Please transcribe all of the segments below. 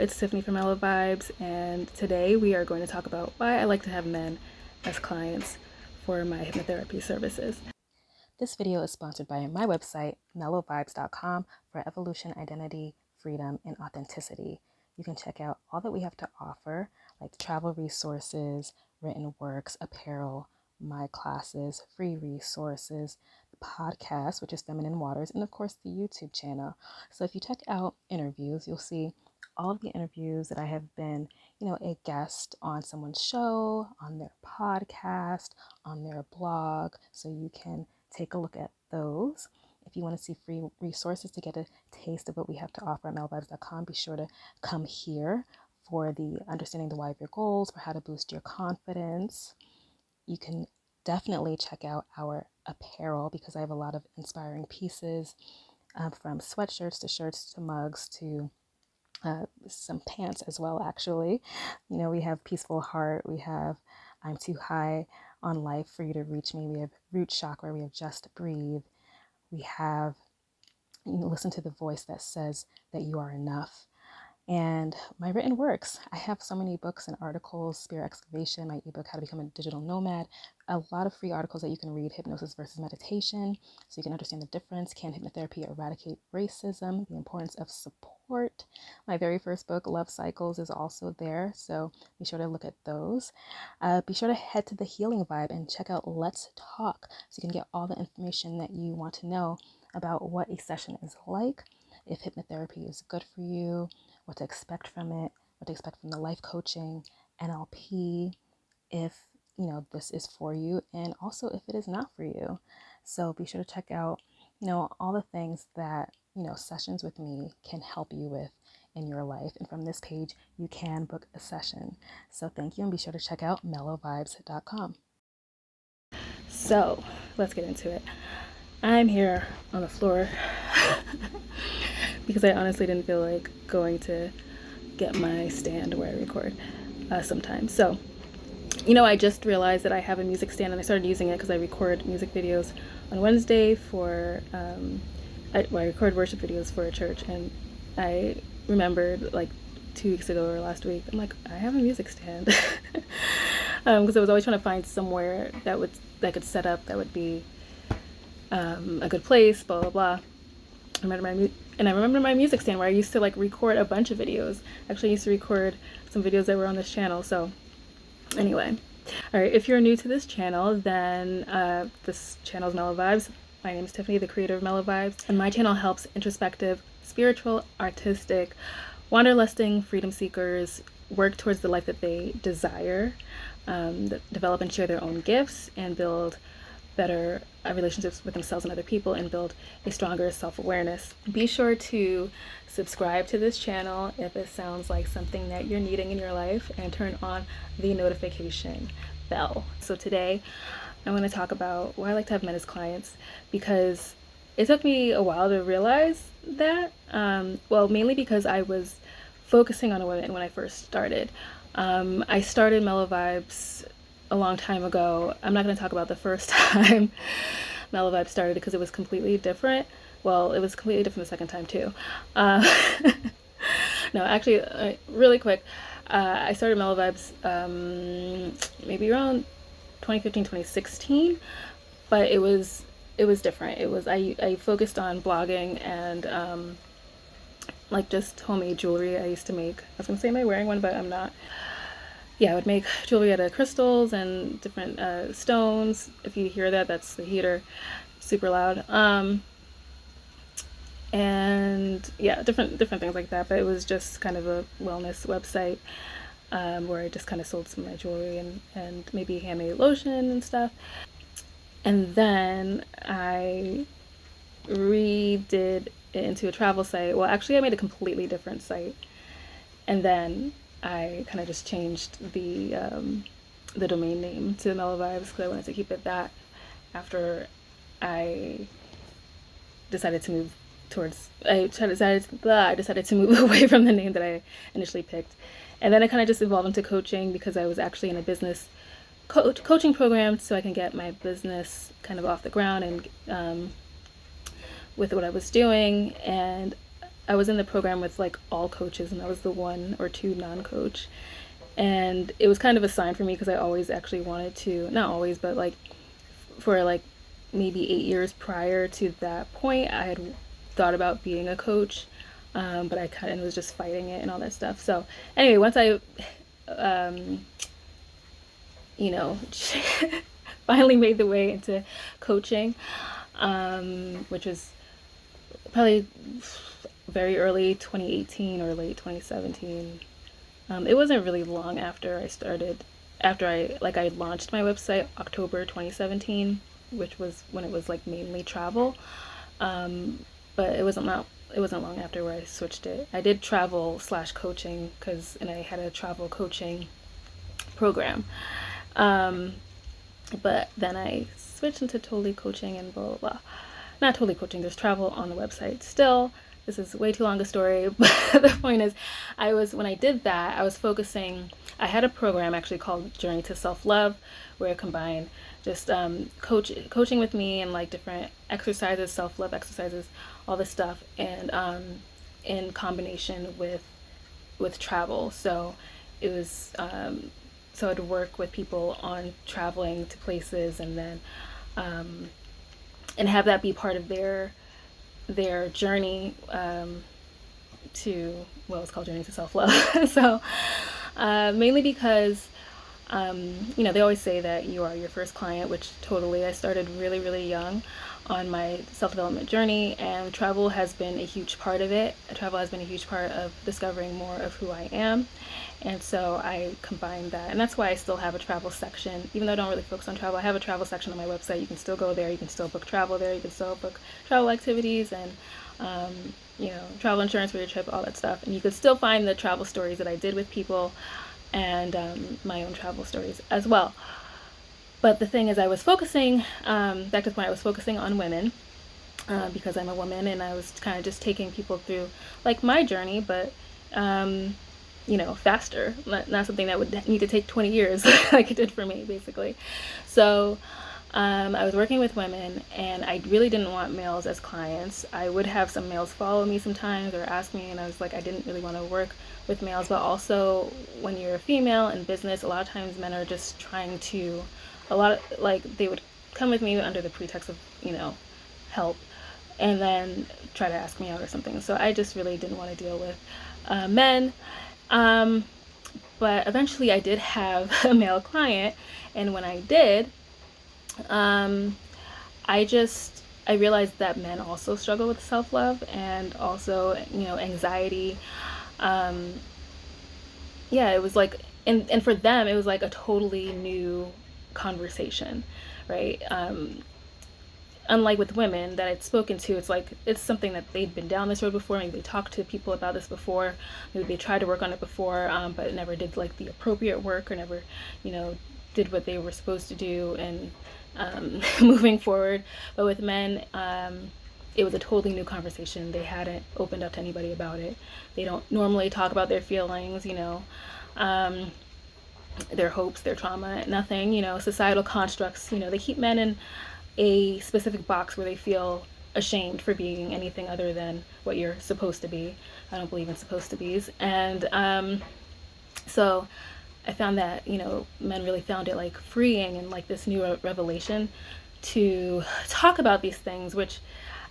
it's Tiffany from Mellow Vibes, and today we are going to talk about why I like to have men as clients for my hypnotherapy services. This video is sponsored by my website, mellowvybes.com, for evolution, identity, freedom, and authenticity. You can check out all that we have to offer, like travel resources, written works, apparel, my classes, free resources, the podcast, which is Feminine Waters, and of course the YouTube channel. So if you check out interviews, you'll see all of the interviews that I have been, a guest on someone's show, on their podcast, on their blog, so you can take a look at those. If you want to see free resources to get a taste of what we have to offer at mellowvybes.com, be sure to come here for the Understanding the Why of Your Goals, for how to boost your confidence. You can definitely check out our apparel because I have a lot of inspiring pieces, from sweatshirts to shirts to mugs to some pants as well, actually. We have Peaceful Heart, we have I'm Too High on Life for You to Reach Me, we have Root Chakra, we have Just Breathe, we have Listen to the Voice That Says That You Are Enough, and my written works. I have so many books and articles: Spirit Excavation, my ebook, How to Become a Digital Nomad, a lot of free articles that you can read, Hypnosis versus Meditation, so you can understand the difference. Can hypnotherapy eradicate racism? The importance of support. My very first book, Love Cycles, is also there, so be sure to look at those. Be sure to head to the Healing Vibe and check out Let's Talk, so you can get all the information that you want to know about what a session is like, if hypnotherapy is good for you, what to expect from it, what to expect from the life coaching, NLP, if this is for you, and also if it is not for you. So be sure to check out all the things that sessions with me can help you with in your life, and from this page you can book a session. So thank you, and be sure to check out mellowvybes.com. So let's get into it. I'm here on the floor because I honestly didn't feel like going to get my stand where I record sometimes. So, I just realized that I have a music stand, and I started using it because I record music videos on Wednesday for, I record worship videos for a church, and I remembered like 2 weeks ago or last week, I'm like, I have a music stand. Because I was always trying to find somewhere that I could set up that would be a good place, blah blah blah. I remember my music stand where I used to record a bunch of videos. Actually, I used to record some videos that were on this channel. So anyway, all right, if you're new to this channel, then this channel is Mellow Vibes. My name is Tiffany, the creator of Mellow Vibes, and my channel helps introspective, spiritual, artistic, wanderlusting freedom seekers work towards the life that they desire, develop and share their own gifts, and build better relationships with themselves and other people, and build a stronger self-awareness. Be sure to subscribe to this channel if it sounds like something that you're needing in your life, and turn on the notification bell. So today I'm going to talk about why I like to have men as clients, because it took me a while to realize that, mainly because I was focusing on women when I first started. I started Mellow Vibes a long time ago. I'm not going to talk about the first time Mellow Vibes started because it was completely different. Well, it was completely different the second time too. No, actually, really quick, I started Mellow Vibes maybe around 2015, 2016, but it was different. It was I focused on blogging and just homemade jewelry. I used to make, I was gonna say am I wearing one, but I'm not. Yeah, I would make jewelry out of crystals and different stones. If you hear that, that's the heater, super loud. And yeah, different things like that. But it was just kind of a wellness website where I just kind of sold some of my jewelry and maybe handmade lotion and stuff. And then I redid it into a travel site. Well, actually, I made a completely different site, and then I kind of just changed the domain name to Mellow Vibes because I wanted to keep it that after I decided to move decided to move away from the name that I initially picked. And then it kind of just evolved into coaching because I was actually in a business coaching program, so I can get my business kind of off the ground and with what I was doing. And I was in the program with like all coaches, and I was the one or two non-coach. And it was kind of a sign for me because I always actually wanted to, not always, but like for like maybe 8 years prior to that point, I had thought about being a coach, but I kind of was just fighting it and all that stuff. So anyway, once I, you know, finally made the way into coaching, which was probably very early 2018 or late 2017. It wasn't really long after I launched my website, October 2017, which was when it was like mainly travel. But it wasn't long after where I switched it. I did travel slash coaching and I had a travel coaching program. But then I switched into totally coaching and blah, blah, blah. Not totally coaching, there's travel on the website still. This is way too long a story, but the point is, when I did that, I was focusing, I had a program actually called Journey to Self-Love, where I combined just coaching with me and like different exercises, self-love exercises, all this stuff, and in combination with travel. So it was, so I'd work with people on traveling to places, and then, and have that be part of their journey to, well, it's called Journey to Self-Love. So mainly because they always say that you are your first client, which totally, I started really, really young on my self-development journey, and travel has been a huge part of it. Travel has been a huge part of discovering more of who I am. And so I combined that, and that's why I still have a travel section. Even though I don't really focus on travel, I have a travel section on my website. You can still go there, you can still book travel there, you can still book travel activities and travel insurance for your trip, all that stuff. And you could still find the travel stories that I did with people, and my own travel stories as well. But the thing is, I was focusing, back to the point, I was focusing on women, because I'm a woman, and I was kind of just taking people through like my journey, but faster, not something that would need to take 20 years like it did for me, basically. So I was working with women, and I really didn't want males as clients. I would have some males follow me sometimes or ask me, and I was like, I didn't really want to work with males. But also, when you're a female in business, a lot of times men are just trying to, they would come with me under the pretext of, help, and then try to ask me out or something. So I just really didn't want to deal with men. But eventually I did have a male client, and when I did, I realized that men also struggle with self-love and also, anxiety. It was like, and for them, it was like a totally new conversation, right? Unlike with women that I'd spoken to, it's something that they'd been down this road before. Maybe they talked to people about this before. Maybe they tried to work on it before, but never did like the appropriate work, or never, did what they were supposed to do, and moving forward. But with men, it was a totally new conversation. They hadn't opened up to anybody about it. They don't normally talk about their feelings, their hopes, their trauma, nothing, societal constructs, they keep men in a specific box where they feel ashamed for being anything other than what you're supposed to be. I don't believe in supposed to be's. And so I found that, men really found it like freeing and like this new revelation to talk about these things, which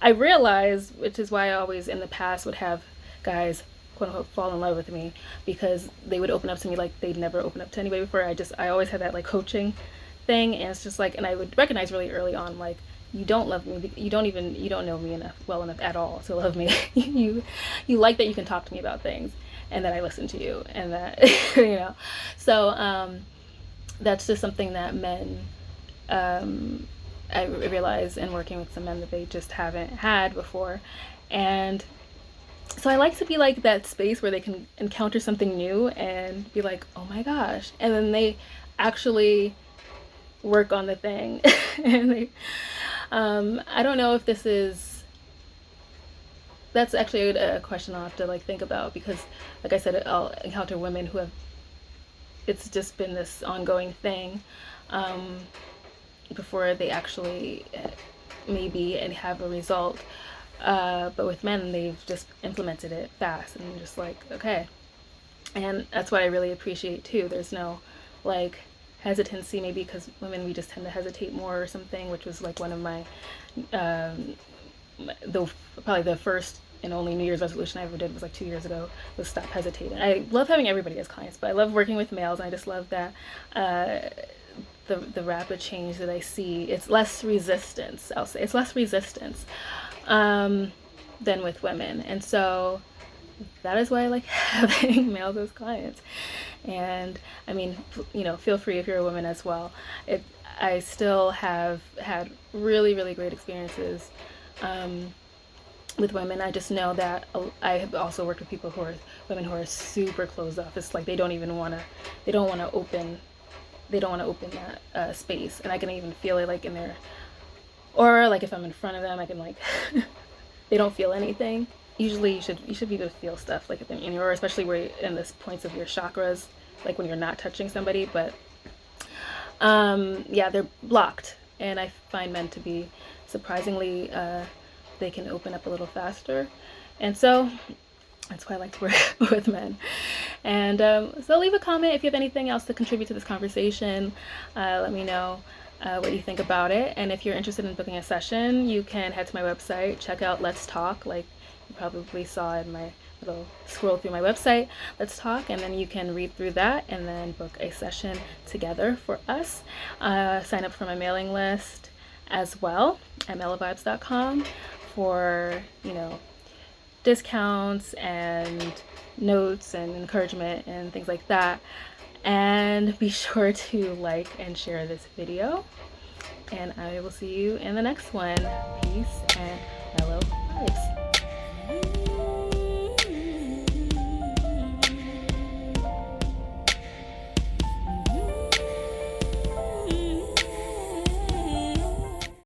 I realized, which is why I always in the past would have guys quote unquote fall in love with me, because they would open up to me like they'd never opened up to anybody before. I always had that like coaching thing, and it's just like, and I would recognize really early on, like, you don't love me, you don't know me well enough at all to love me. you like that you can talk to me about things, and that I listen to you, and that so that's just something that men, I realize in working with some men, that they just haven't had before. And so I like to be like that space where they can encounter something new and be like, oh my gosh, and then they actually work on the thing. And they, I don't know if that's actually a question I'll have to like think about, because like I said, I'll encounter women who have, it's just been this ongoing thing, before they actually maybe and have a result. But with men, they've just implemented it fast and just like, okay. And that's what I really appreciate too. There's no like hesitancy, maybe because women, we just tend to hesitate more or something, which was like one of my, the probably the first and only New Year's resolution I ever did was like 2 years ago, was stop hesitating. I love having everybody as clients, but I love working with males, and I just love that the rapid change that I see. It's less resistance. I'll say it's less resistance than with women, and so that is why I like having males as clients. And I mean, you know, feel free if you're a woman as well. I still have had really, really great experiences with women. I just know that I have also worked with people who are women who are super closed off. It's like they don't want to open that space, and I can even feel it like in their, or like if I'm in front of them, I can like they don't feel anything. Usually you should be able to feel stuff like in your, especially where in the points of your chakras, like when you're not touching somebody. But yeah, they're blocked, and I find men to be surprisingly they can open up a little faster, and so that's why I like to work with men. And so leave a comment if you have anything else to contribute to this conversation. Let me know what you think about it. And if you're interested in booking a session, you can head to my website, check out Let's Talk, like you probably saw in my little scroll through my website, Let's Talk, and then you can read through that and then book a session together for us. Sign up for my mailing list as well at mellowvybes.com for, you know, discounts and notes and encouragement and things like that. And be sure to like and share this video, and I will see you in the next one. Peace and mellow